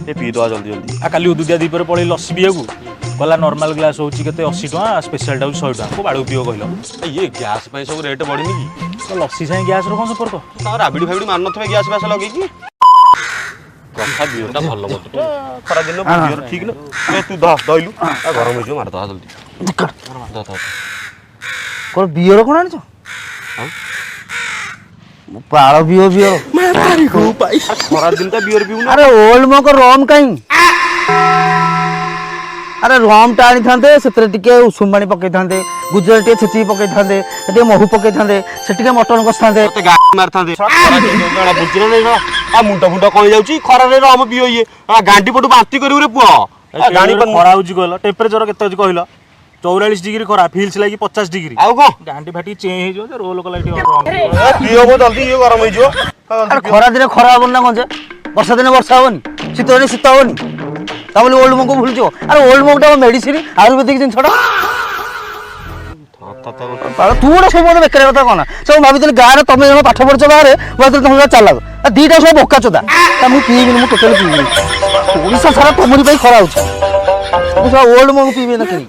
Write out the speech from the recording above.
A P दवा जल्दी जल्दी आ काली उदुदिया दीपर पड़े लस्सी पियाकू कहला नॉर्मल ग्लास होची केते 80 टका स्पेशल टा 100 टका को बाड़ू पियो कहलो ये गैस पे सब रेट बढ़नी की तो लस्सी से गैस रो कोन संपर्क तार राबिडी फाबिडी मार नथबे गैस बास लगे की कथा बियरटा भलो मत खरा दिन बियर ठीक न तू दा दइलु आ गरम हो मार दवा जल्दी दा कोन बियर कोन आनछ पाळ बियर मारी को पाई खरा दिन का बियर पीउ अरे ओल्ड मको रम काई अरे रम टा आनी थांते सेतरे टिके उषुम पानी पकई थांते गुजराती छेची पकई थांते टिके महू पकई थांते से टिके मटन कस थांते ते गाड़ी मार थांते खरा दिन गाड़ा बुझिना नै आ मुंडा मुंडा कोइ जाउची खरा रे रम पियो ये आ गांडी पटु बांती करिउ रे पुओ आ गाड़ी पर खरा होची कहलो टेम्परेचर केते होची कहलो 44 डिग्री खरा फील्स लागी 50 डिग्री आउ को गांडी फाटी चे हे जो रोल कला टी पियो बो जल्दी ये गरम हो जो अरे खरा दिन खरा हबन ना कोन वर्षा दिन वर्षा हबनी शीत दिन शीत हबनी ता बोली ओल्ड मको भूल जो अरे ओल्ड मको टा मेडिसिन आयुर्वेदिक जिन छडा तू गोटे सब मत बेकार कथा कहना सब भाभी गाँव तुम जन पाठ पढ़ बाहर भाई तुम चल दीटा सब बोका चोदा मुझे पीबी मुझे टोटाल पीबी ओडा सारा तुमरी खरा हो ओल्ड मको पीबी ना कि